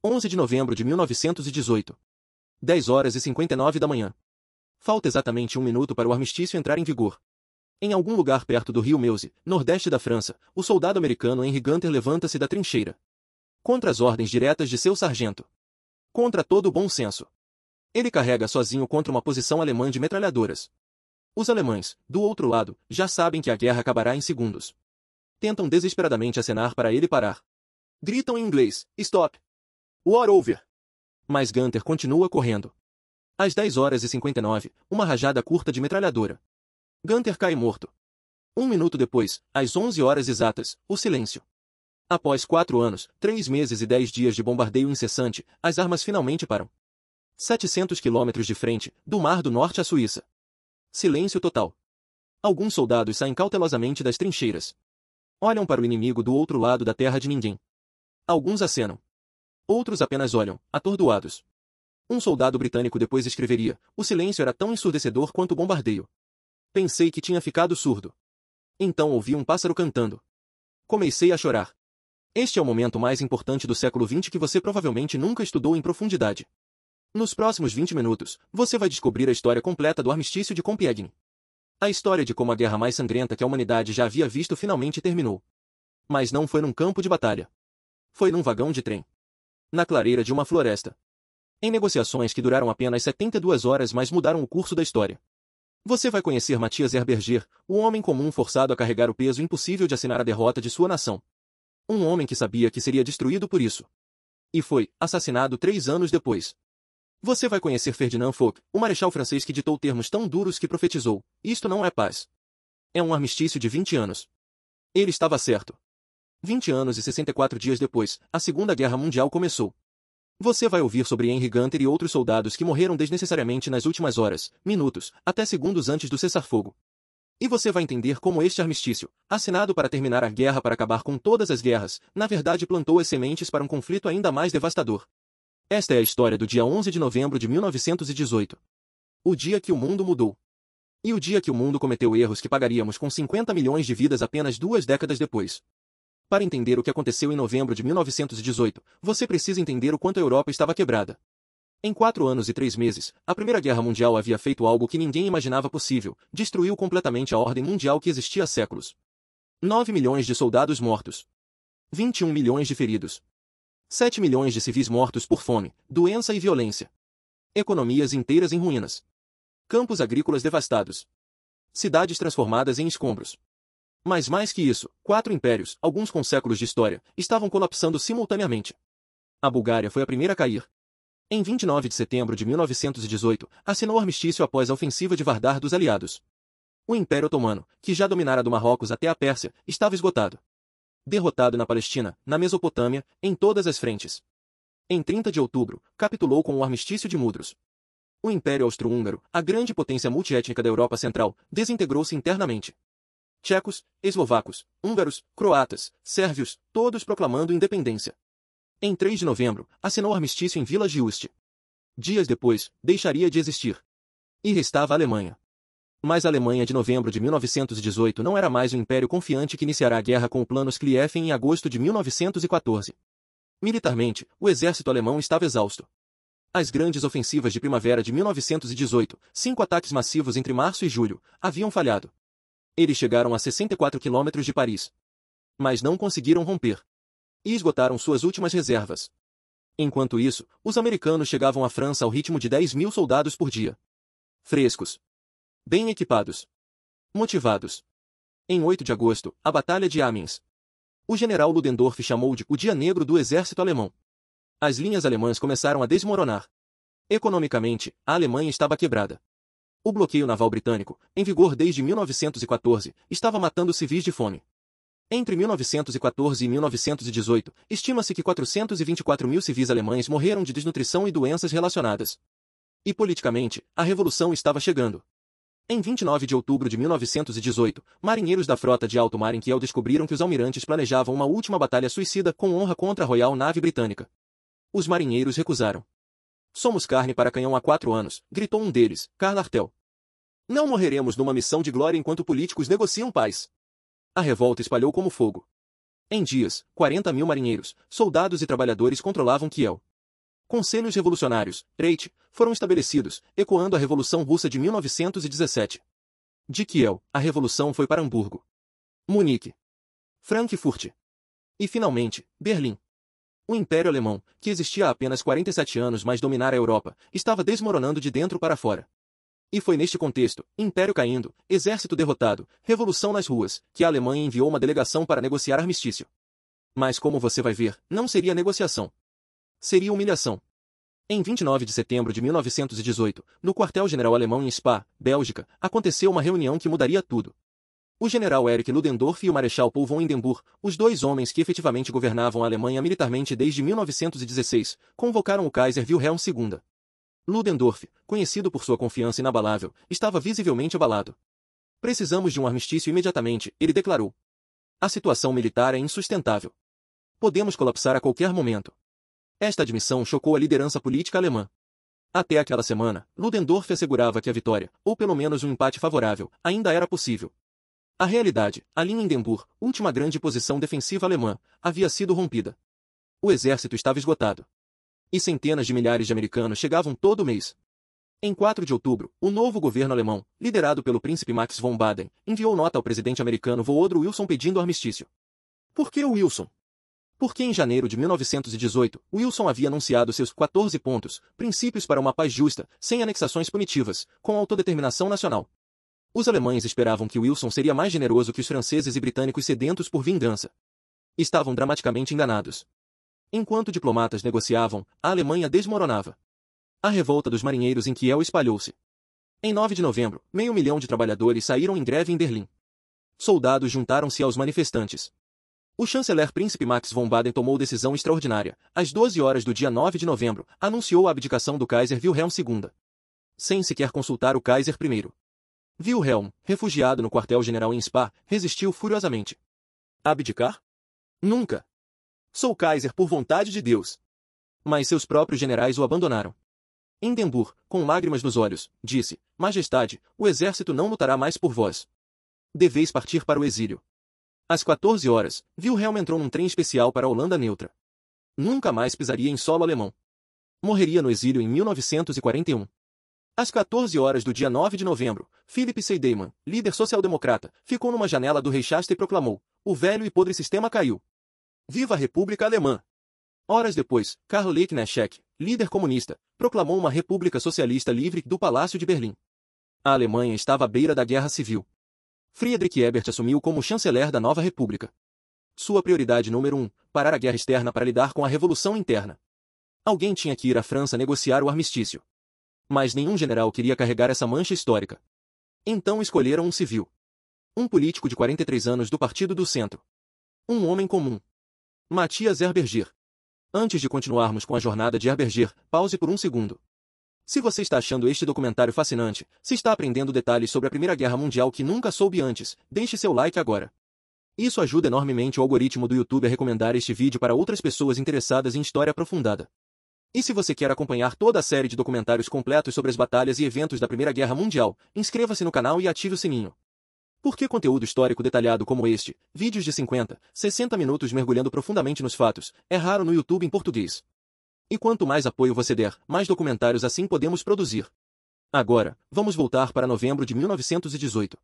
11 de novembro de 1918. 10 horas e 59 da manhã. Falta exatamente um minuto para o armistício entrar em vigor. Em algum lugar perto do rio Meuse, nordeste da França, o soldado americano Henry Gunter levanta-se da trincheira. Contra as ordens diretas de seu sargento. Contra todo o bom senso. Ele carrega sozinho contra uma posição alemã de metralhadoras. Os alemães, do outro lado, já sabem que a guerra acabará em segundos. Tentam desesperadamente acenar para ele parar. Gritam em inglês, "Stop! War over!" Mas Gunter continua correndo. Às 10 horas e 59, uma rajada curta de metralhadora. Gunter cai morto. Um minuto depois, às 11 horas exatas, o silêncio. Após 4 anos, 3 meses e 10 dias de bombardeio incessante, as armas finalmente param. 700 quilômetros de frente, do Mar do Norte à Suíça. Silêncio total. Alguns soldados saem cautelosamente das trincheiras. Olham para o inimigo do outro lado da terra de ninguém. Alguns acenam. Outros apenas olham, atordoados. Um soldado britânico depois escreveria: "O silêncio era tão ensurdecedor quanto o bombardeio. Pensei que tinha ficado surdo. Então ouvi um pássaro cantando. Comecei a chorar." Este é o momento mais importante do século XX que você provavelmente nunca estudou em profundidade. Nos próximos 20 minutos, você vai descobrir a história completa do armistício de Compiègne. A história de como a guerra mais sangrenta que a humanidade já havia visto finalmente terminou. Mas não foi num campo de batalha. Foi num vagão de trem. Na clareira de uma floresta. Em negociações que duraram apenas 72 horas, mas mudaram o curso da história. Você vai conhecer Matthias Herberger, o homem comum forçado a carregar o peso impossível de assinar a derrota de sua nação. Um homem que sabia que seria destruído por isso. E foi assassinado 3 anos depois. Você vai conhecer Ferdinand Foch, o marechal francês que ditou termos tão duros que profetizou: "Isto não é paz. É um armistício de 20 anos." Ele estava certo. 20 anos e 64 dias depois, a Segunda Guerra Mundial começou. Você vai ouvir sobre Henry Gunter e outros soldados que morreram desnecessariamente nas últimas horas, minutos, até segundos antes do cessar-fogo. E você vai entender como este armistício, assinado para terminar a guerra para acabar com todas as guerras, na verdade plantou as sementes para um conflito ainda mais devastador. Esta é a história do dia 11 de novembro de 1918. O dia que o mundo mudou. E o dia que o mundo cometeu erros que pagaríamos com 50 milhões de vidas apenas 2 décadas depois. Para entender o que aconteceu em novembro de 1918, você precisa entender o quanto a Europa estava quebrada. Em 4 anos e 3 meses, a Primeira Guerra Mundial havia feito algo que ninguém imaginava possível: destruiu completamente a ordem mundial que existia há séculos. 9 milhões de soldados mortos. 21 milhões de feridos. 7 milhões de civis mortos por fome, doença e violência. Economias inteiras em ruínas. Campos agrícolas devastados. Cidades transformadas em escombros. Mas mais que isso, 4 impérios, alguns com séculos de história, estavam colapsando simultaneamente. A Bulgária foi a primeira a cair. Em 29 de setembro de 1918, assinou armistício após a ofensiva de Vardar dos aliados. O Império Otomano, que já dominara do Marrocos até a Pérsia, estava esgotado. Derrotado na Palestina, na Mesopotâmia, em todas as frentes. Em 30 de outubro, capitulou com o armistício de Mudros. O Império Austro-Húngaro, a grande potência multiétnica da Europa Central, desintegrou-se internamente. Tchecos, eslovacos, húngaros, croatas, sérvios, todos proclamando independência. Em 3 de novembro, assinou armistício em Vila Giuste. Dias depois, deixaria de existir. E restava a Alemanha. Mas a Alemanha de novembro de 1918 não era mais o império confiante que iniciará a guerra com o Plano Schlieffen em agosto de 1914. Militarmente, o exército alemão estava exausto. As grandes ofensivas de primavera de 1918, 5 ataques massivos entre março e julho, haviam falhado. Eles chegaram a 64 quilômetros de Paris. Mas não conseguiram romper. E esgotaram suas últimas reservas. Enquanto isso, os americanos chegavam à França ao ritmo de 10 mil soldados por dia. Frescos. Bem equipados. Motivados. Em 8 de agosto, a Batalha de Amiens. O general Ludendorff chamou de o Dia Negro do Exército Alemão. As linhas alemãs começaram a desmoronar. Economicamente, a Alemanha estava quebrada. O bloqueio naval britânico, em vigor desde 1914, estava matando civis de fome. Entre 1914 e 1918, estima-se que 424 mil civis alemães morreram de desnutrição e doenças relacionadas. E politicamente, a revolução estava chegando. Em 29 de outubro de 1918, marinheiros da frota de alto mar em Kiel descobriram que os almirantes planejavam uma última batalha suicida com honra contra a Royal Navy britânica. Os marinheiros recusaram. "Somos carne para canhão há 4 anos", gritou um deles, Karl Artel. "Não morreremos numa missão de glória enquanto políticos negociam paz." A revolta espalhou como fogo. Em dias, 40 mil marinheiros, soldados e trabalhadores controlavam Kiel. Conselhos revolucionários, Reich, foram estabelecidos, ecoando a Revolução Russa de 1917. De Kiel, a revolução foi para Hamburgo, Munique, Frankfurt e, finalmente, Berlim. O Império Alemão, que existia há apenas 47 anos mas dominara a Europa, estava desmoronando de dentro para fora. E foi neste contexto, Império caindo, exército derrotado, revolução nas ruas, que a Alemanha enviou uma delegação para negociar armistício. Mas como você vai ver, não seria negociação. Seria humilhação. Em 29 de setembro de 1918, no quartel-general alemão em Spa, Bélgica, aconteceu uma reunião que mudaria tudo. O general Erich Ludendorff e o marechal Paul von Hindenburg, os dois homens que efetivamente governavam a Alemanha militarmente desde 1916, convocaram o Kaiser Wilhelm II. Ludendorff, conhecido por sua confiança inabalável, estava visivelmente abalado. Precisamos de um armistício imediatamente, ele declarou. A situação militar é insustentável. Podemos colapsar a qualquer momento. Esta admissão chocou a liderança política alemã. Até aquela semana, Ludendorff assegurava que a vitória, ou pelo menos um empate favorável, ainda era possível. A realidade, ali em Hindenburg, última grande posição defensiva alemã, havia sido rompida. O exército estava esgotado. E centenas de milhares de americanos chegavam todo mês. Em 4 de outubro, o novo governo alemão, liderado pelo príncipe Max von Baden, enviou nota ao presidente americano Woodrow Wilson pedindo armistício. Por que o Wilson? Porque em janeiro de 1918, Wilson havia anunciado seus 14 pontos, princípios para uma paz justa, sem anexações punitivas, com autodeterminação nacional. Os alemães esperavam que Wilson seria mais generoso que os franceses e britânicos sedentos por vingança. Estavam dramaticamente enganados. Enquanto diplomatas negociavam, a Alemanha desmoronava. A revolta dos marinheiros em Kiel espalhou-se. Em 9 de novembro, 500.000 de trabalhadores saíram em greve em Berlim. Soldados juntaram-se aos manifestantes. O chanceler príncipe Max von Baden tomou decisão extraordinária. Às 12 horas do dia 9 de novembro, anunciou a abdicação do Kaiser Wilhelm II. Sem sequer consultar o Kaiser I. Wilhelm, refugiado no quartel-general em Spa, resistiu furiosamente. Abdicar? Nunca! Sou Kaiser por vontade de Deus. Mas seus próprios generais o abandonaram. Hindenburg, com lágrimas nos olhos, disse, Majestade, o exército não lutará mais por vós. Deveis partir para o exílio. Às 14 horas, Wilhelm entrou num trem especial para a Holanda neutra. Nunca mais pisaria em solo alemão. Morreria no exílio em 1941. Às 14 horas do dia 9 de novembro, Philipp Seydemann, líder social-democrata, ficou numa janela do Reichstag e proclamou, o velho e podre sistema caiu. Viva a República Alemã! Horas depois, Karl Liebknecht, líder comunista, proclamou uma república socialista livre do Palácio de Berlim. A Alemanha estava à beira da guerra civil. Friedrich Ebert assumiu como chanceler da nova república. Sua prioridade número 1, parar a guerra externa para lidar com a revolução interna. Alguém tinha que ir à França negociar o armistício. Mas nenhum general queria carregar essa mancha histórica. Então escolheram um civil. Um político de 43 anos do Partido do Centro. Um homem comum. Matthias Ehrberger. Antes de continuarmos com a jornada de Ehrberger, pause por um segundo. Se você está achando este documentário fascinante, se está aprendendo detalhes sobre a Primeira Guerra Mundial que nunca soube antes, deixe seu like agora. Isso ajuda enormemente o algoritmo do YouTube a recomendar este vídeo para outras pessoas interessadas em história aprofundada. E se você quer acompanhar toda a série de documentários completos sobre as batalhas e eventos da Primeira Guerra Mundial, inscreva-se no canal e ative o sininho. Porque conteúdo histórico detalhado como este, vídeos de 50, 60 minutos mergulhando profundamente nos fatos, é raro no YouTube em português. E quanto mais apoio você der, mais documentários assim podemos produzir. Agora, vamos voltar para novembro de 1918.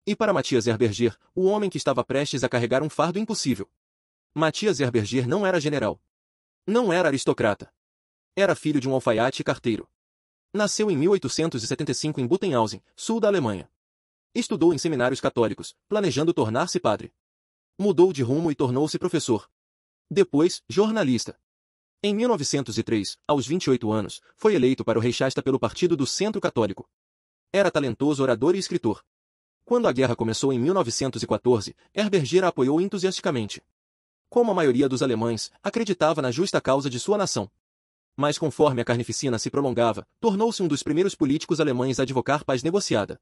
E para Matthias Ehrberger, o homem que estava prestes a carregar um fardo impossível. Matthias Ehrberger não era general. Não era aristocrata. Era filho de um alfaiate e carteiro. Nasceu em 1875 em Butenhausen, sul da Alemanha. Estudou em seminários católicos, planejando tornar-se padre. Mudou de rumo e tornou-se professor. Depois, jornalista. Em 1903, aos 28 anos, foi eleito para o Reichstag pelo Partido do Centro Católico. Era talentoso orador e escritor. Quando a guerra começou em 1914, Ehrberger a apoiou entusiasticamente. Como a maioria dos alemães, acreditava na justa causa de sua nação. Mas conforme a carnificina se prolongava, tornou-se um dos primeiros políticos alemães a advocar paz negociada.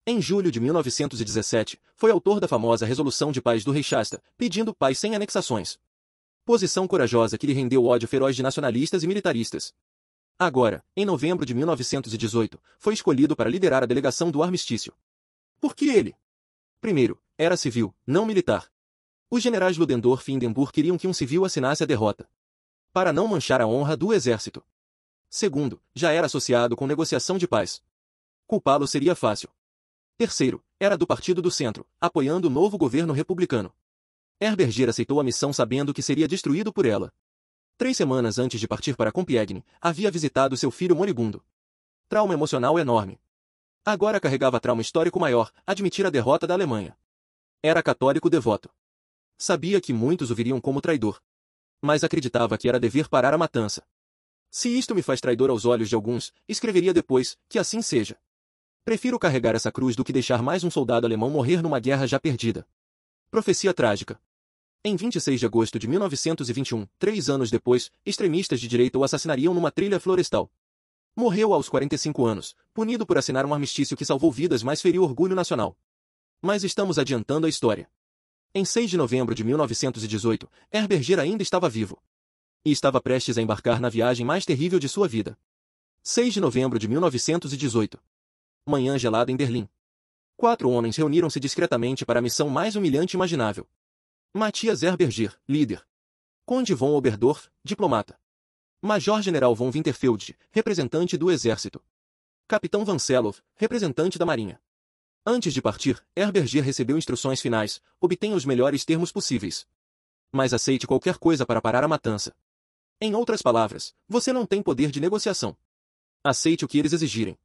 Em julho de 1917, foi autor da famosa Resolução de Paz do Reichstag, pedindo paz sem anexações. Posição corajosa que lhe rendeu o ódio feroz de nacionalistas e militaristas. Agora, em novembro de 1918, foi escolhido para liderar a delegação do armistício. Por que ele? Primeiro, era civil, não militar. Os generais Ludendorff e Hindenburg queriam que um civil assinasse a derrota. para não manchar a honra do exército. Segundo, já era associado com negociação de paz. Culpá-lo seria fácil. Terceiro, era do Partido do Centro, apoiando o novo governo republicano. Herberger aceitou a missão sabendo que seria destruído por ela. 3 semanas antes de partir para Compiègne, havia visitado seu filho moribundo. Trauma emocional enorme. Agora carregava trauma histórico maior, admitir a derrota da Alemanha. Era católico devoto. Sabia que muitos o viriam como traidor. Mas acreditava que era dever parar a matança. Se isto me faz traidor aos olhos de alguns, escreveria depois, que assim seja. Prefiro carregar essa cruz do que deixar mais um soldado alemão morrer numa guerra já perdida. Profecia trágica. Em 26 de agosto de 1921, 3 anos depois, extremistas de direita o assassinariam numa trilha florestal. Morreu aos 45 anos, punido por assinar um armistício que salvou vidas mas feriu orgulho nacional. Mas estamos adiantando a história. Em 6 de novembro de 1918, Herberger ainda estava vivo. E estava prestes a embarcar na viagem mais terrível de sua vida. 6 de novembro de 1918. Manhã gelada em Berlim. 4 homens reuniram-se discretamente para a missão mais humilhante imaginável. Matthias Herberger, líder. Conde von Oberdorf, diplomata. Major-General von Winterfeld, representante do exército. Capitão Vancelov, representante da marinha. Antes de partir, Herberger recebeu instruções finais: obtenha os melhores termos possíveis. Mas aceite qualquer coisa para parar a matança. Em outras palavras, você não tem poder de negociação. Aceite o que eles exigirem.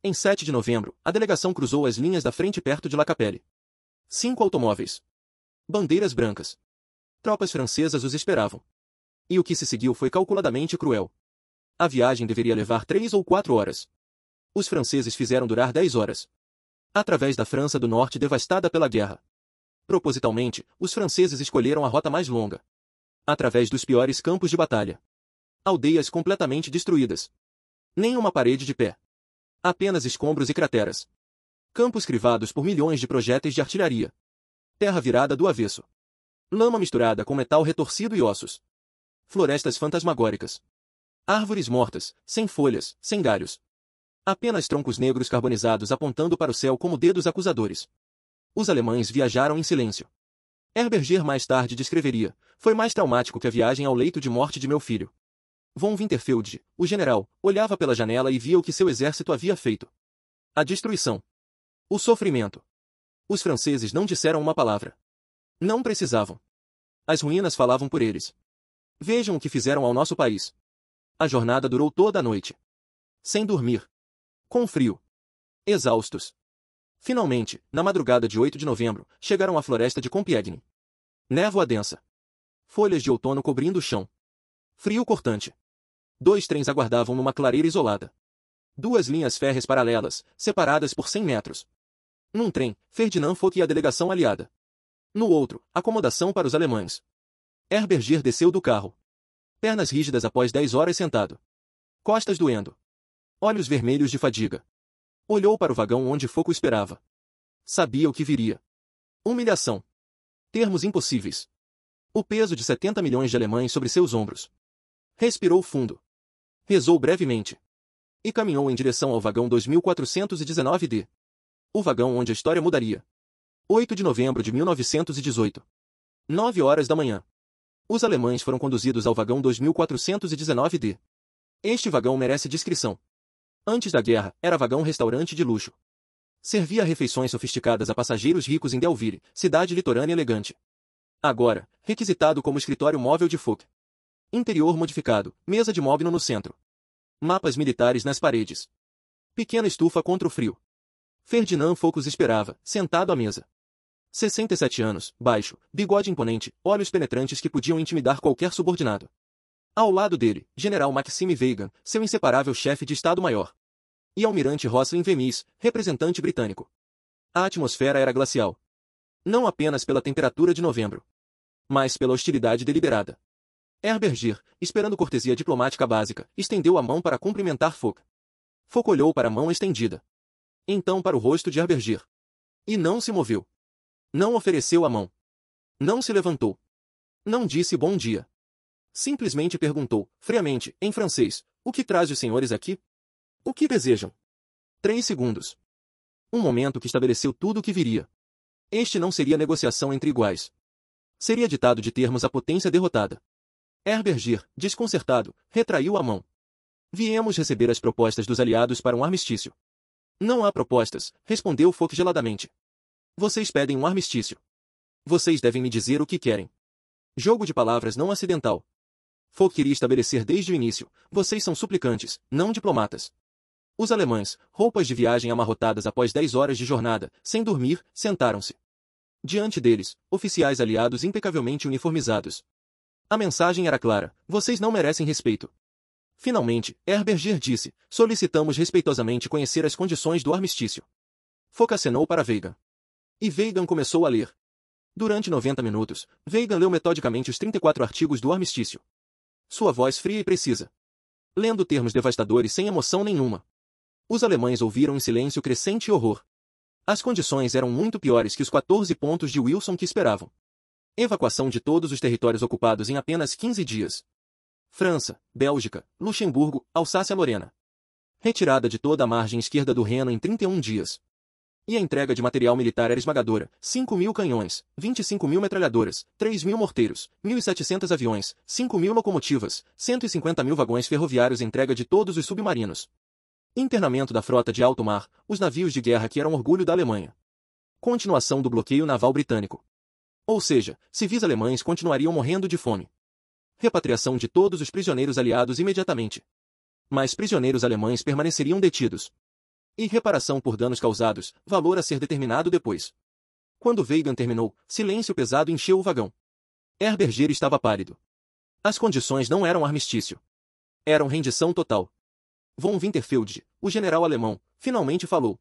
Em 7 de novembro, a delegação cruzou as linhas da frente perto de La Capelle. 5 automóveis. Bandeiras brancas. Tropas francesas os esperavam. E o que se seguiu foi calculadamente cruel. A viagem deveria levar 3 ou 4 horas. Os franceses fizeram durar 10 horas. Através da França do Norte devastada pela guerra. Propositalmente, os franceses escolheram a rota mais longa. Através dos piores campos de batalha. Aldeias completamente destruídas. Nem uma parede de pé. Apenas escombros e crateras. Campos crivados por milhões de projéteis de artilharia. Terra virada do avesso. Lama misturada com metal retorcido e ossos. Florestas fantasmagóricas. Árvores mortas, sem folhas, sem galhos. Apenas troncos negros carbonizados apontando para o céu como dedos acusadores. Os alemães viajaram em silêncio. Herberger mais tarde descreveria: foi mais traumático que a viagem ao leito de morte de meu filho. Von Winterfeld, o general, olhava pela janela e via o que seu exército havia feito. A destruição. O sofrimento. Os franceses não disseram uma palavra. Não precisavam. As ruínas falavam por eles. Vejam o que fizeram ao nosso país. A jornada durou toda a noite. Sem dormir. Com frio. Exaustos. Finalmente, na madrugada de 8 de novembro, chegaram à floresta de Compiègne. Névoa densa. Folhas de outono cobrindo o chão. Frio cortante. 2 trens aguardavam numa clareira isolada. 2 linhas férreas paralelas, separadas por 100 metros. Num trem, Ferdinand Foch e a delegação aliada. No outro, acomodação para os alemães. Herberger desceu do carro. Pernas rígidas após 10 horas sentado. Costas doendo. Olhos vermelhos de fadiga. Olhou para o vagão onde Foch o esperava. Sabia o que viria. Humilhação. Termos impossíveis. O peso de 70 milhões de alemães sobre seus ombros. Respirou fundo. Rezou brevemente. E caminhou em direção ao vagão 2419D. O vagão onde a história mudaria. 8 de novembro de 1918. 9 horas da manhã. Os alemães foram conduzidos ao vagão 2419D. Este vagão merece descrição. Antes da guerra, era vagão-restaurante de luxo. Servia refeições sofisticadas a passageiros ricos em Delville, cidade litorânea elegante. Agora, requisitado como escritório móvel de Foch. Interior modificado, mesa de mogno no centro. Mapas militares nas paredes. Pequena estufa contra o frio. Ferdinand Foch os esperava, sentado à mesa. 67 anos, baixo, bigode imponente, olhos penetrantes que podiam intimidar qualquer subordinado. Ao lado dele, General Maxime Weygand, seu inseparável chefe de Estado-Maior. E Almirante Roslin Wemyss, representante britânico. A atmosfera era glacial. Não apenas pela temperatura de novembro, mas pela hostilidade deliberada. Herberger, esperando cortesia diplomática básica, estendeu a mão para cumprimentar Foch. Foch olhou para a mão estendida. Então para o rosto de Herberger. E não se moveu. Não ofereceu a mão. Não se levantou. Não disse bom dia. Simplesmente perguntou, friamente, em francês: o que traz os senhores aqui? O que desejam? 3 segundos. Um momento que estabeleceu tudo o que viria. Este não seria negociação entre iguais. Seria ditado de termos à potência derrotada. Herberger, desconcertado, retraiu a mão. Viemos receber as propostas dos aliados para um armistício. Não há propostas, respondeu Foch geladamente. Vocês pedem um armistício. Vocês devem me dizer o que querem. Jogo de palavras não acidental. Foch queria estabelecer desde o início, vocês são suplicantes, não diplomatas. Os alemães, roupas de viagem amarrotadas após 10 horas de jornada, sem dormir, sentaram-se. Diante deles, oficiais aliados impecavelmente uniformizados. A mensagem era clara, vocês não merecem respeito. Finalmente, Herberger disse, solicitamos respeitosamente conhecer as condições do armistício. Foch acenou para Weygand. E Weygand começou a ler. Durante 90 minutos, Weygand leu metodicamente os 34 artigos do armistício. Sua voz fria e precisa. Lendo termos devastadores sem emoção nenhuma. Os alemães ouviram em silêncio crescente e horror. As condições eram muito piores que os 14 pontos de Wilson que esperavam. Evacuação de todos os territórios ocupados em apenas 15 dias. França, Bélgica, Luxemburgo, Alsácia-Lorena. Retirada de toda a margem esquerda do Reno em 31 dias. E a entrega de material militar era esmagadora, 5.000 canhões, 25.000 metralhadoras, 3.000 morteiros, 1.700 aviões, 5.000 locomotivas, 150.000 vagões ferroviários, entrega de todos os submarinos. Internamento da frota de alto mar, os navios de guerra que eram orgulho da Alemanha. Continuação do bloqueio naval britânico. Ou seja, civis alemães continuariam morrendo de fome. Repatriação de todos os prisioneiros aliados imediatamente. Mas prisioneiros alemães permaneceriam detidos. E reparação por danos causados, valor a ser determinado depois. Quando Weygand terminou, silêncio pesado encheu o vagão. Herberger estava pálido. As condições não eram armistício. Eram rendição total. Von Winterfeld, o general alemão, finalmente falou.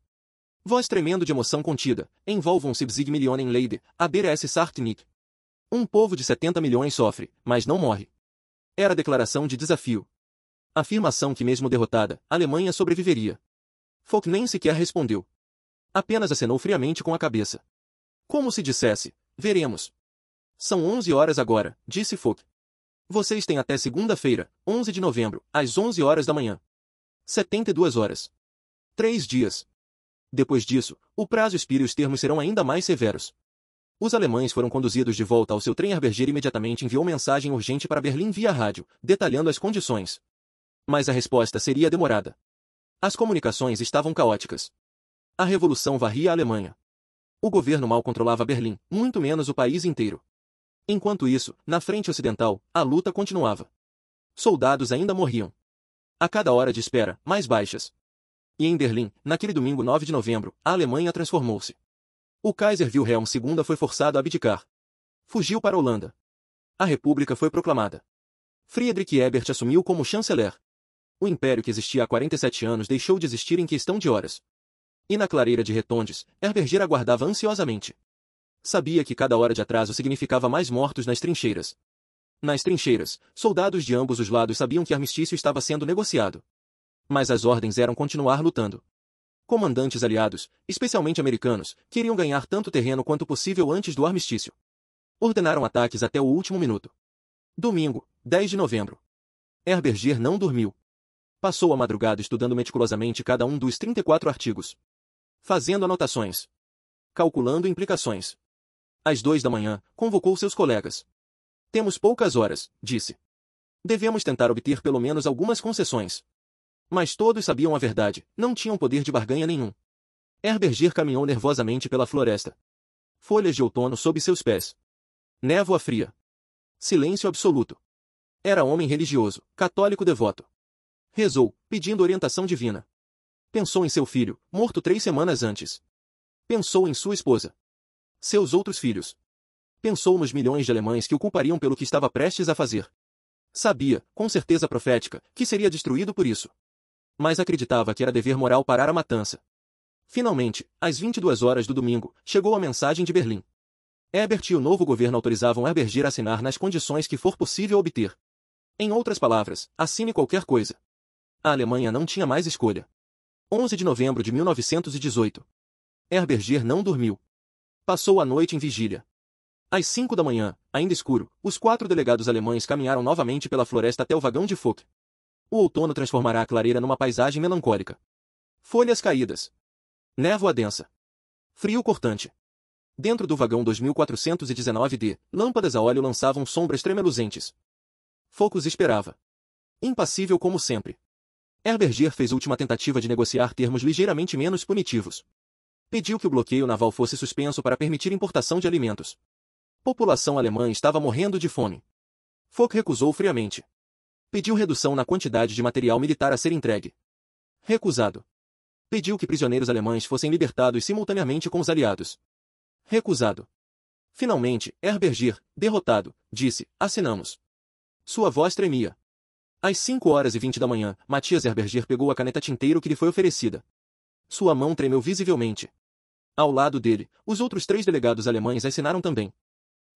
Voz tremendo de emoção contida, envolvam-se Bzig Millionen Leide, aber es sagt nicht. Um povo de 70 milhões sofre, mas não morre. Era a declaração de desafio. Afirmação que mesmo derrotada, a Alemanha sobreviveria. Foch nem sequer respondeu. Apenas acenou friamente com a cabeça. Como se dissesse, veremos. São 11 horas agora, disse Foch. Vocês têm até segunda-feira, 11 de novembro, às 11 horas da manhã. 72 horas. 3 dias. Depois disso, o prazo expira e os termos serão ainda mais severos. Os alemães foram conduzidos de volta ao seu trem. Herberger imediatamente enviou mensagem urgente para Berlim via rádio, detalhando as condições. Mas a resposta seria demorada. As comunicações estavam caóticas. A revolução varria a Alemanha. O governo mal controlava Berlim, muito menos o país inteiro. Enquanto isso, na frente ocidental, a luta continuava. Soldados ainda morriam. A cada hora de espera, mais baixas. E em Berlim, naquele domingo 9 de novembro, a Alemanha transformou-se. O Kaiser Wilhelm II foi forçado a abdicar. Fugiu para a Holanda. A República foi proclamada. Friedrich Ebert assumiu como chanceler. O império que existia há 47 anos deixou de existir em questão de horas. E na clareira de Retondes, Herberger aguardava ansiosamente. Sabia que cada hora de atraso significava mais mortos nas trincheiras. Nas trincheiras, soldados de ambos os lados sabiam que armistício estava sendo negociado. Mas as ordens eram continuar lutando. Comandantes aliados, especialmente americanos, queriam ganhar tanto terreno quanto possível antes do armistício. Ordenaram ataques até o último minuto. Domingo, 10 de novembro. Herberger não dormiu. Passou a madrugada estudando meticulosamente cada um dos 34 artigos. Fazendo anotações. Calculando implicações. Às 2 da manhã, convocou seus colegas. Temos poucas horas, disse. Devemos tentar obter pelo menos algumas concessões. Mas todos sabiam a verdade, não tinham poder de barganha nenhum. Herberger caminhou nervosamente pela floresta. Folhas de outono sob seus pés. Névoa fria. Silêncio absoluto. Era homem religioso, católico devoto. Rezou, pedindo orientação divina. Pensou em seu filho, morto 3 semanas antes. Pensou em sua esposa. Seus outros filhos. Pensou nos milhões de alemães que o culpariam pelo que estava prestes a fazer. Sabia, com certeza profética, que seria destruído por isso. Mas acreditava que era dever moral parar a matança. Finalmente, às 22 horas do domingo, chegou a mensagem de Berlim. Ebert e o novo governo autorizavam Herberger a assinar nas condições que for possível obter. Em outras palavras, assine qualquer coisa. A Alemanha não tinha mais escolha. 11 de novembro de 1918. Herberger não dormiu. Passou a noite em vigília. Às 5 da manhã, ainda escuro, os 4 delegados alemães caminharam novamente pela floresta até o vagão de Foch. O outono transformará a clareira numa paisagem melancólica. Folhas caídas. Névoa densa. Frio cortante. Dentro do vagão 2419D, lâmpadas a óleo lançavam sombras tremeluzentes. Focus esperava. Impassível como sempre. Herberger fez última tentativa de negociar termos ligeiramente menos punitivos. Pediu que o bloqueio naval fosse suspenso para permitir importação de alimentos. População alemã estava morrendo de fome. Foch recusou friamente. Pediu redução na quantidade de material militar a ser entregue. Recusado. Pediu que prisioneiros alemães fossem libertados simultaneamente com os aliados. Recusado. Finalmente, Herberger, derrotado, disse: assinamos. Sua voz tremia. Às 5h20 da manhã, Matthias Herberger pegou a caneta tinteiro que lhe foi oferecida. Sua mão tremeu visivelmente. Ao lado dele, os outros 3 delegados alemães assinaram também.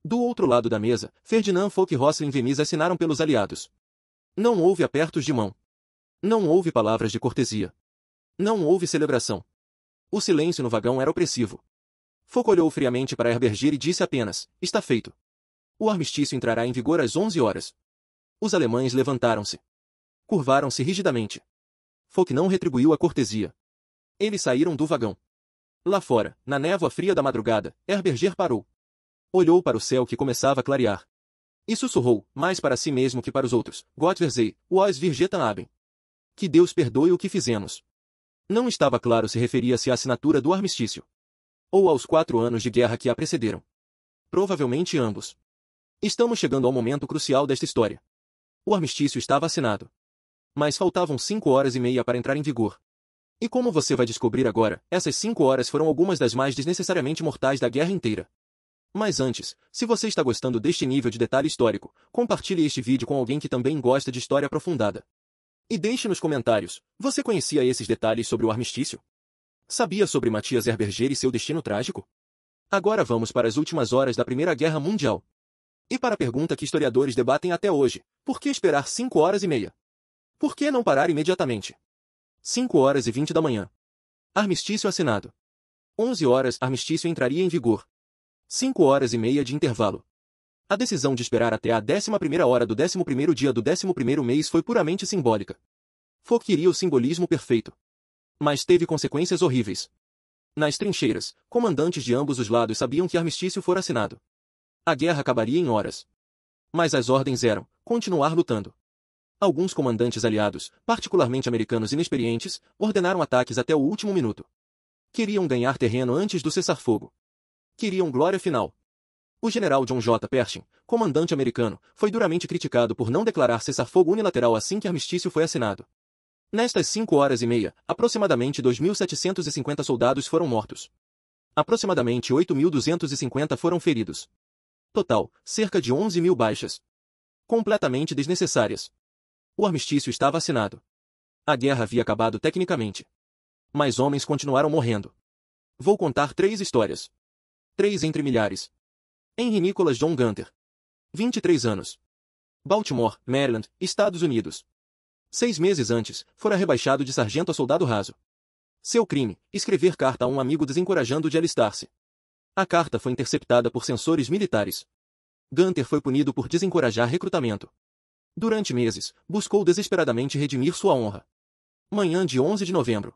Do outro lado da mesa, Ferdinand Foch e Rosslin Wemis assinaram pelos aliados. Não houve apertos de mão. Não houve palavras de cortesia. Não houve celebração. O silêncio no vagão era opressivo. Foch olhou friamente para Herberger e disse apenas: está feito. O armistício entrará em vigor às 11h. Os alemães levantaram-se. Curvaram-se rigidamente. Foch não retribuiu a cortesia. Eles saíram do vagão. Lá fora, na névoa fria da madrugada, Herberger parou. Olhou para o céu que começava a clarear. E sussurrou, mais para si mesmo que para os outros: Gott versei, was wir getan haben. Que Deus perdoe o que fizemos. Não estava claro se referia-se à assinatura do armistício. Ou aos 4 anos de guerra que a precederam. Provavelmente ambos. Estamos chegando ao momento crucial desta história. O armistício estava assinado. Mas faltavam 5h30 para entrar em vigor. E como você vai descobrir agora, essas 5 horas foram algumas das mais desnecessariamente mortais da guerra inteira. Mas antes, se você está gostando deste nível de detalhe histórico, compartilhe este vídeo com alguém que também gosta de história aprofundada. E deixe nos comentários, você conhecia esses detalhes sobre o armistício? Sabia sobre Matthias Herberger e seu destino trágico? Agora vamos para as últimas horas da Primeira Guerra Mundial. E para a pergunta que historiadores debatem até hoje: por que esperar 5h30? Por que não parar imediatamente? 5h20 da manhã. Armistício assinado. 11h, armistício entraria em vigor. 5h30 de intervalo. A decisão de esperar até a 11ª hora do 11º dia do 11º mês foi puramente simbólica. Foch queria o simbolismo perfeito. Mas teve consequências horríveis. Nas trincheiras, comandantes de ambos os lados sabiam que armistício fora assinado. A guerra acabaria em horas. Mas as ordens eram: continuar lutando. Alguns comandantes aliados, particularmente americanos inexperientes, ordenaram ataques até o último minuto. Queriam ganhar terreno antes do cessar-fogo. Queriam glória final. O general John J. Pershing, comandante americano, foi duramente criticado por não declarar cessar-fogo unilateral assim que armistício foi assinado. Nestas 5h30, aproximadamente 2.750 soldados foram mortos. Aproximadamente 8.250 foram feridos. Total, cerca de 11.000 baixas. Completamente desnecessárias. O armistício estava assinado. A guerra havia acabado tecnicamente. Mas homens continuaram morrendo. Vou contar 3 histórias. 3 entre milhares. Henry Nicholas John Gunter. 23 anos. Baltimore, Maryland, Estados Unidos. 6 meses antes, fora rebaixado de sargento a soldado raso. Seu crime: escrever carta a um amigo desencorajando-o de alistar-se. A carta foi interceptada por sensores militares. Gunter foi punido por desencorajar recrutamento. Durante meses, buscou desesperadamente redimir sua honra. Manhã de 11 de novembro.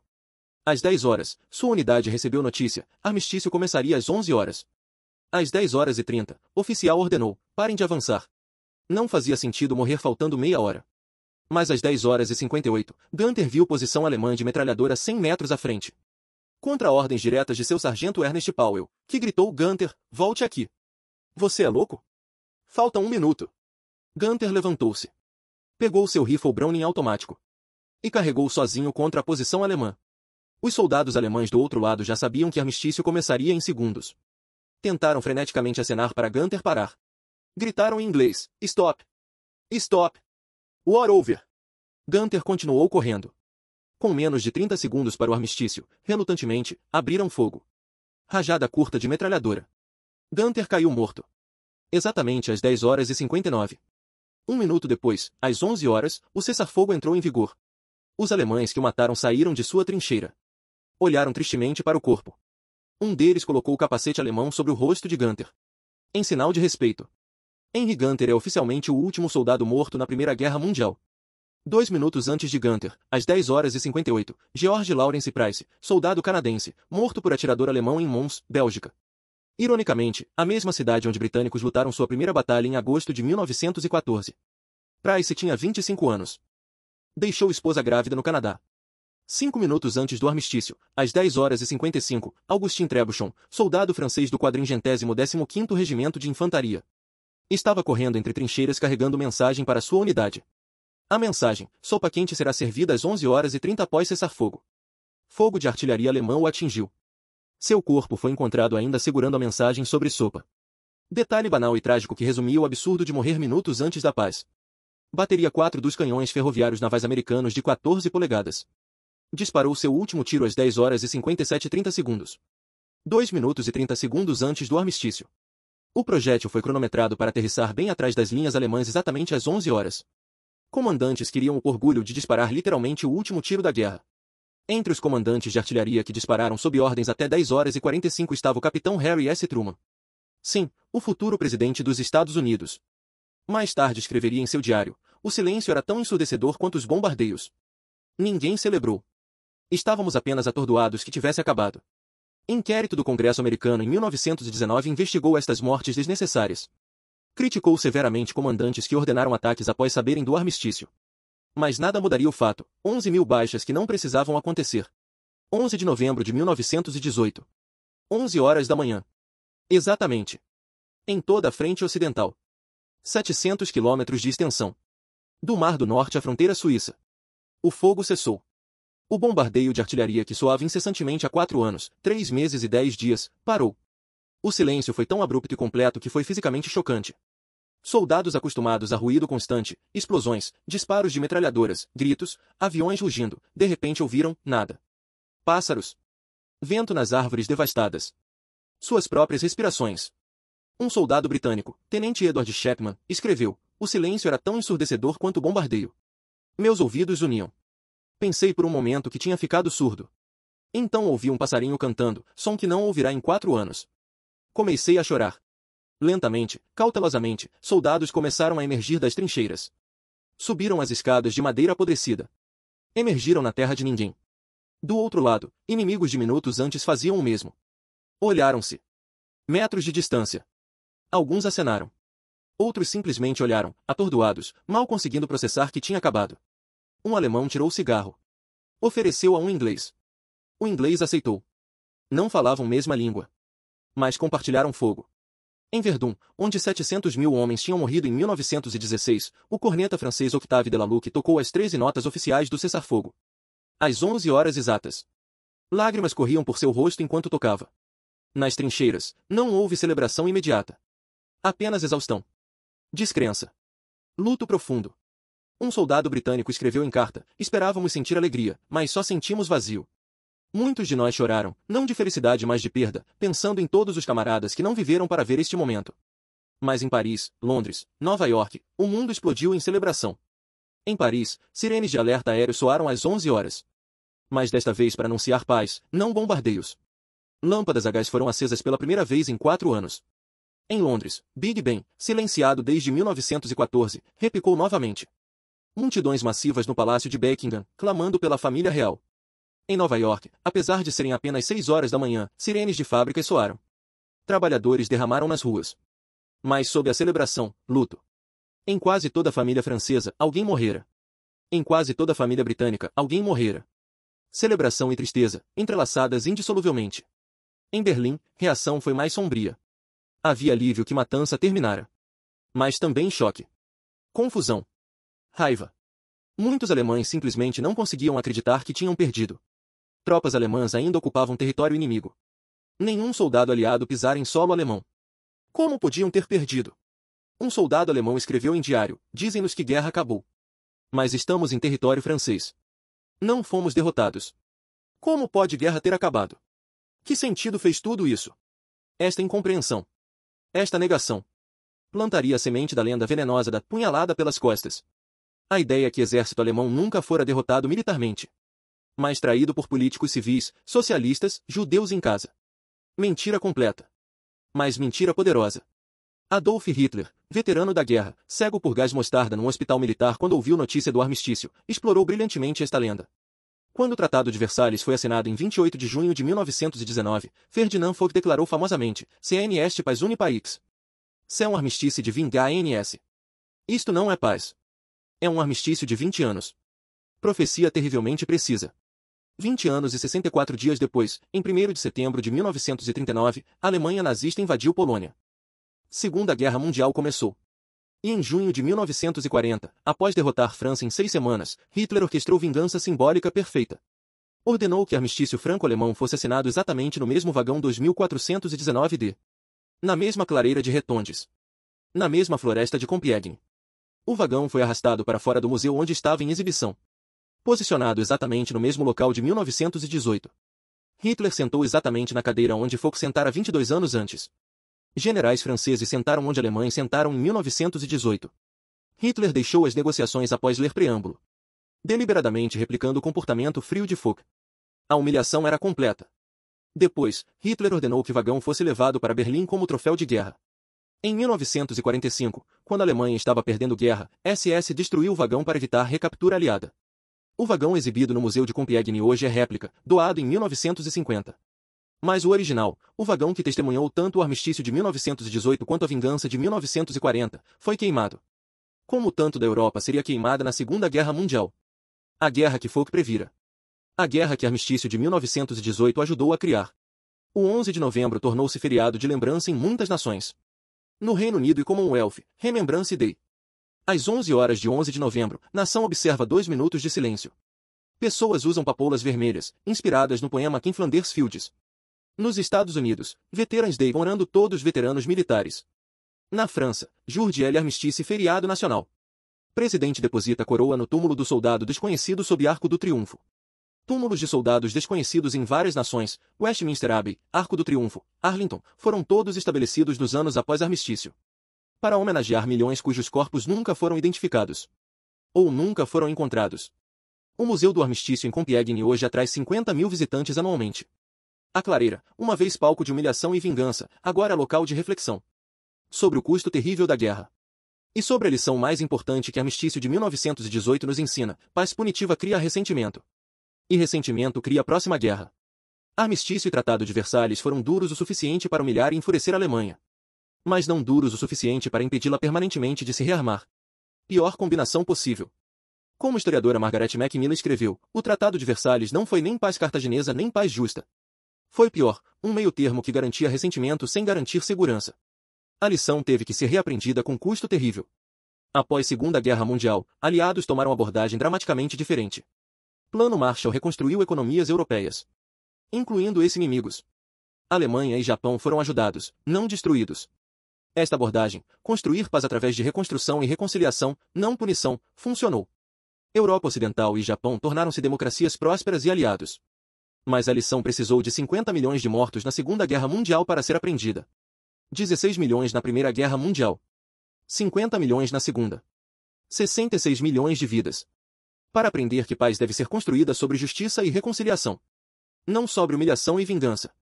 Às 10h, sua unidade recebeu notícia: armistício começaria às 11h. Às 10h30, oficial ordenou: parem de avançar. Não fazia sentido morrer faltando meia hora. Mas às 10h58, Gunter viu posição alemã de metralhadora 100 metros à frente. Contra ordens diretas de seu sargento Ernest Powell, que gritou: Gunter, volte aqui. Você é louco? Falta 1 minuto. Gunter levantou-se. Pegou seu rifle Browning automático. E carregou sozinho contra a posição alemã. Os soldados alemães do outro lado já sabiam que armistício começaria em segundos. Tentaram freneticamente acenar para Gunter parar. Gritaram em inglês: Stop! Stop! War over! Gunter continuou correndo. Com menos de 30 segundos para o armistício, relutantemente, abriram fogo. Rajada curta de metralhadora. Gunter caiu morto. Exatamente às 10h59. 1 minuto depois, às 11h, o cessar-fogo entrou em vigor. Os alemães que o mataram saíram de sua trincheira. Olharam tristemente para o corpo. Um deles colocou o capacete alemão sobre o rosto de Gunter. Em sinal de respeito. Henry Gunter é oficialmente o último soldado morto na Primeira Guerra Mundial. 2 minutos antes de Gunter, às 10h58, George Lawrence Price, soldado canadense, morto por atirador alemão em Mons, Bélgica. Ironicamente, a mesma cidade onde britânicos lutaram sua primeira batalha em agosto de 1914. Price tinha 25 anos. Deixou esposa grávida no Canadá. 5 minutos antes do armistício, às 10h55, Augustin Trebuchon, soldado francês do 415º Regimento de Infantaria, estava correndo entre trincheiras carregando mensagem para sua unidade. A mensagem: sopa quente será servida às 11h30 após cessar fogo. Fogo de artilharia alemã o atingiu. Seu corpo foi encontrado ainda segurando a mensagem sobre sopa. Detalhe banal e trágico que resumia o absurdo de morrer minutos antes da paz. Bateria 4 dos canhões ferroviários navais americanos de 14 polegadas. Disparou seu último tiro às 10h57:30. 2 minutos e 30 segundos antes do armistício. O projétil foi cronometrado para aterrissar bem atrás das linhas alemãs exatamente às 11 horas. Comandantes queriam o orgulho de disparar literalmente o último tiro da guerra. Entre os comandantes de artilharia que dispararam sob ordens até 10h45 estava o capitão Harry S. Truman. Sim, o futuro presidente dos Estados Unidos. Mais tarde escreveria em seu diário: o silêncio era tão ensurdecedor quanto os bombardeios. Ninguém celebrou. Estávamos apenas atordoados que tivesse acabado. Inquérito do Congresso americano em 1919 investigou estas mortes desnecessárias. Criticou severamente comandantes que ordenaram ataques após saberem do armistício. Mas nada mudaria o fato: 11.000 baixas que não precisavam acontecer. 11 de novembro de 1918. 11 horas da manhã. Exatamente. Em toda a frente ocidental. 700 quilômetros de extensão. Do Mar do Norte à fronteira suíça. O fogo cessou. O bombardeio de artilharia que soava incessantemente há 4 anos, 3 meses e 10 dias, parou. O silêncio foi tão abrupto e completo que foi fisicamente chocante. Soldados acostumados a ruído constante, explosões, disparos de metralhadoras, gritos, aviões rugindo, de repente ouviram nada. Pássaros. Vento nas árvores devastadas. Suas próprias respirações. Um soldado britânico, Tenente Edward Chapman, escreveu: o silêncio era tão ensurdecedor quanto o bombardeio. Meus ouvidos uniam. Pensei por um momento que tinha ficado surdo. Então ouvi um passarinho cantando, som que não ouvirá em 4 anos. Comecei a chorar. Lentamente, cautelosamente, soldados começaram a emergir das trincheiras. Subiram as escadas de madeira apodrecida. Emergiram na terra de ninguém. Do outro lado, inimigos de minutos antes faziam o mesmo. Olharam-se. Metros de distância. Alguns acenaram. Outros simplesmente olharam, atordoados, mal conseguindo processar que tinha acabado. Um alemão tirou o cigarro. Ofereceu a um inglês. O inglês aceitou. Não falavam mesma língua. Mas compartilharam fogo. Em Verdun, onde 700.000 homens tinham morrido em 1916, o corneta francês Octave de la Luque tocou as 13 notas oficiais do cessar-fogo. Às 11 horas exatas. Lágrimas corriam por seu rosto enquanto tocava. Nas trincheiras, não houve celebração imediata. Apenas exaustão. Descrença. Luto profundo. Um soldado britânico escreveu em carta: esperávamos sentir alegria, mas só sentimos vazio. Muitos de nós choraram, não de felicidade mas de perda, pensando em todos os camaradas que não viveram para ver este momento. Mas em Paris, Londres, Nova York, o mundo explodiu em celebração. Em Paris, sirenes de alerta aéreo soaram às 11 horas. Mas desta vez para anunciar paz, não bombardeios. Lâmpadas a gás foram acesas pela primeira vez em 4 anos. Em Londres, Big Ben, silenciado desde 1914, repicou novamente. Multidões massivas no Palácio de Buckingham, clamando pela família real. Em Nova York, apesar de serem apenas 6 horas da manhã, sirenes de fábricas soaram. Trabalhadores derramaram nas ruas. Mas sob a celebração, luto. Em quase toda a família francesa, alguém morrera. Em quase toda a família britânica, alguém morrera. Celebração e tristeza, entrelaçadas indissoluvelmente. Em Berlim, reação foi mais sombria. Havia alívio que matança terminara. Mas também choque. Confusão. Raiva. Muitos alemães simplesmente não conseguiam acreditar que tinham perdido. Tropas alemãs ainda ocupavam território inimigo. Nenhum soldado aliado pisara em solo alemão. Como podiam ter perdido? Um soldado alemão escreveu em diário: dizem-nos que guerra acabou. Mas estamos em território francês. Não fomos derrotados. Como pode guerra ter acabado? Que sentido fez tudo isso? Esta incompreensão. Esta negação. Plantaria a semente da lenda venenosa da punhalada pelas costas. A ideia que o exército alemão nunca fora derrotado militarmente, mas traído por políticos civis, socialistas, judeus em casa. Mentira completa. Mas mentira poderosa. Adolf Hitler, veterano da guerra, cego por gás mostarda num hospital militar quando ouviu notícia do armistício, explorou brilhantemente esta lenda. Quando o Tratado de Versalhes foi assinado em 28 de junho de 1919, Ferdinand Foch declarou famosamente: "CN est paz uni paix." Se é um armistício de vingar ANS. Isto não é paz. É um armistício de 20 anos. Profecia terrivelmente precisa. 20 anos e 64 dias depois, em 1º de setembro de 1939, a Alemanha nazista invadiu Polônia. Segunda Guerra Mundial começou. E em junho de 1940, após derrotar França em 6 semanas, Hitler orquestrou vingança simbólica perfeita. Ordenou que o armistício franco-alemão fosse assinado exatamente no mesmo vagão 2419D. Na mesma clareira de Retondes. Na mesma floresta de Compiègne. O vagão foi arrastado para fora do museu onde estava em exibição. Posicionado exatamente no mesmo local de 1918. Hitler sentou exatamente na cadeira onde Foch sentara 22 anos antes. Generais franceses sentaram onde alemães sentaram em 1918. Hitler deixou as negociações após ler preâmbulo. Deliberadamente replicando o comportamento frio de Foch. A humilhação era completa. Depois, Hitler ordenou que o vagão fosse levado para Berlim como troféu de guerra. Em 1945, quando a Alemanha estava perdendo guerra, SS destruiu o vagão para evitar recaptura aliada. O vagão exibido no Museu de Compiègne hoje é réplica, doado em 1950. Mas o original, o vagão que testemunhou tanto o armistício de 1918 quanto a vingança de 1940, foi queimado. Como tanto da Europa seria queimada na Segunda Guerra Mundial. A guerra que Foch previra. A guerra que o armistício de 1918 ajudou a criar. O 11 de novembro tornou-se feriado de lembrança em muitas nações. No Reino Unido e Commonwealth, Remembrance Day. Às 11 horas de 11 de novembro, nação observa 2 minutos de silêncio. Pessoas usam papoulas vermelhas, inspiradas no poema Kim Flanders Fields. Nos Estados Unidos, Veterans Day honorando todos os veteranos militares. Na França, Jour de l'Armistice feriado nacional. Presidente deposita coroa no túmulo do soldado desconhecido sob Arco do Triunfo. Túmulos de soldados desconhecidos em várias nações, Westminster Abbey, Arco do Triunfo, Arlington, foram todos estabelecidos nos anos após armistício. Para homenagear milhões cujos corpos nunca foram identificados. Ou nunca foram encontrados. O Museu do Armistício em Compiègne hoje atrai 50 mil visitantes anualmente. A clareira, uma vez palco de humilhação e vingança, agora é local de reflexão. Sobre o custo terrível da guerra. E sobre a lição mais importante que o armistício de 1918 nos ensina, paz punitiva cria ressentimento. E ressentimento cria a próxima guerra. Armistício e Tratado de Versalhes foram duros o suficiente para humilhar e enfurecer a Alemanha. Mas não duros o suficiente para impedi-la permanentemente de se rearmar. Pior combinação possível. Como a historiadora Margaret Macmillan escreveu, o Tratado de Versalhes não foi nem paz cartaginesa nem paz justa. Foi pior, um meio-termo que garantia ressentimento sem garantir segurança. A lição teve que ser reaprendida com custo terrível. Após Segunda Guerra Mundial, aliados tomaram abordagem dramaticamente diferente. Plano Marshall reconstruiu economias europeias. Incluindo ex-inimigos. Alemanha e Japão foram ajudados, não destruídos. Esta abordagem, construir paz através de reconstrução e reconciliação, não punição, funcionou. Europa Ocidental e Japão tornaram-se democracias prósperas e aliados. Mas a lição precisou de 50 milhões de mortos na Segunda Guerra Mundial para ser aprendida. 16 milhões na Primeira Guerra Mundial. 50 milhões na Segunda. 66 milhões de vidas. Para aprender que paz deve ser construída sobre justiça e reconciliação. Não sobre humilhação e vingança.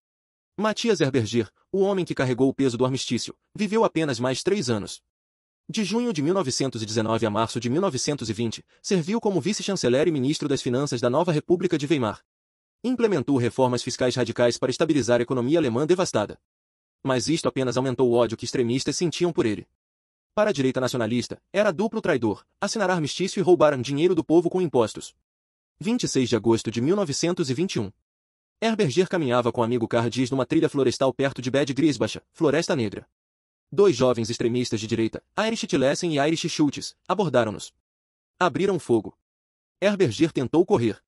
Matthias Herberger, o homem que carregou o peso do armistício, viveu apenas mais 3 anos. De junho de 1919 a março de 1920, serviu como vice-chanceler e ministro das Finanças da nova República de Weimar. Implementou reformas fiscais radicais para estabilizar a economia alemã devastada. Mas isto apenas aumentou o ódio que extremistas sentiam por ele. Para a direita nacionalista, era duplo traidor, assinar armistício e roubar dinheiro do povo com impostos. 26 de agosto de 1921. Herberger caminhava com o amigo Karl Dies numa trilha florestal perto de Bad Griesbach, Floresta Negra. 2 jovens extremistas de direita, Heinrich Tillerson e Heinrich Schultz, abordaram-nos. Abriram fogo. Herberger tentou correr.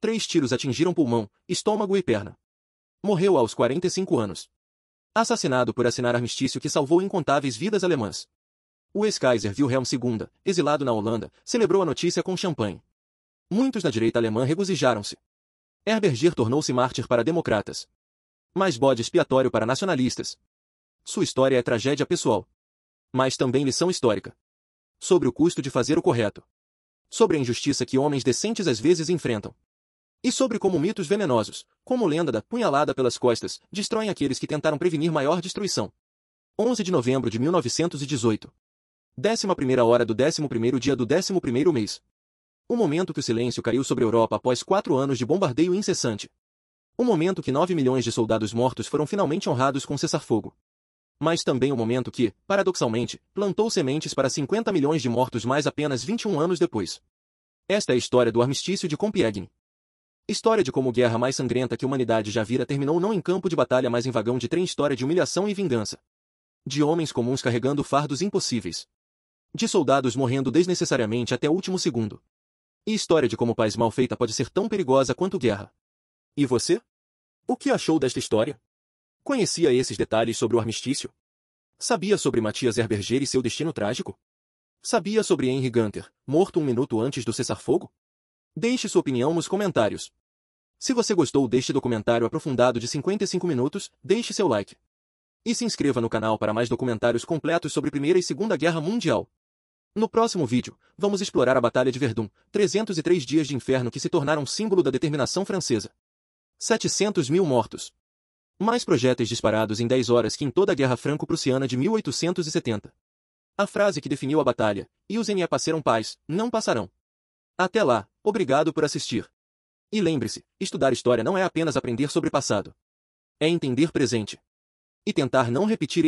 3 tiros atingiram pulmão, estômago e perna. Morreu aos 45 anos. Assassinado por assinar armistício que salvou incontáveis vidas alemãs. O ex-Kaiser Wilhelm II, exilado na Holanda, celebrou a notícia com champanhe. Muitos da direita alemã regozijaram-se. Herberger tornou-se mártir para democratas. Mas bode expiatório para nacionalistas. Sua história é tragédia pessoal. Mas também lição histórica. Sobre o custo de fazer o correto. Sobre a injustiça que homens decentes às vezes enfrentam. E sobre como mitos venenosos, como lenda da punhalada pelas costas, destroem aqueles que tentaram prevenir maior destruição. 11 de novembro de 1918. 11ª hora do 11º dia do 11º mês. O momento que o silêncio caiu sobre a Europa após 4 anos de bombardeio incessante. O momento que 9 milhões de soldados mortos foram finalmente honrados com cessar-fogo. Mas também o momento que, paradoxalmente, plantou sementes para 50 milhões de mortos mais apenas 21 anos depois. Esta é a história do armistício de Compiègne. História de como a guerra mais sangrenta que a humanidade já vira terminou não em campo de batalha mas em vagão de trem, história de humilhação e vingança. De homens comuns carregando fardos impossíveis. De soldados morrendo desnecessariamente até o último segundo. E história de como paz mal feita pode ser tão perigosa quanto guerra. E você? O que achou desta história? Conhecia esses detalhes sobre o armistício? Sabia sobre Matthias Herberger e seu destino trágico? Sabia sobre Henry Gunter, morto um minuto antes do cessar-fogo? Deixe sua opinião nos comentários. Se você gostou deste documentário aprofundado de 55 minutos, deixe seu like. E se inscreva no canal para mais documentários completos sobre Primeira e Segunda Guerra Mundial. No próximo vídeo, vamos explorar a Batalha de Verdun, 303 dias de inferno que se tornaram símbolo da determinação francesa. 700 mil mortos. Mais projéteis disparados em 10 horas que em toda a Guerra Franco-Prussiana de 1870. A frase que definiu a batalha, e os NE passaram paz, não passarão. Até lá, obrigado por assistir. E lembre-se, estudar história não é apenas aprender sobre passado. É entender presente. E tentar não repetir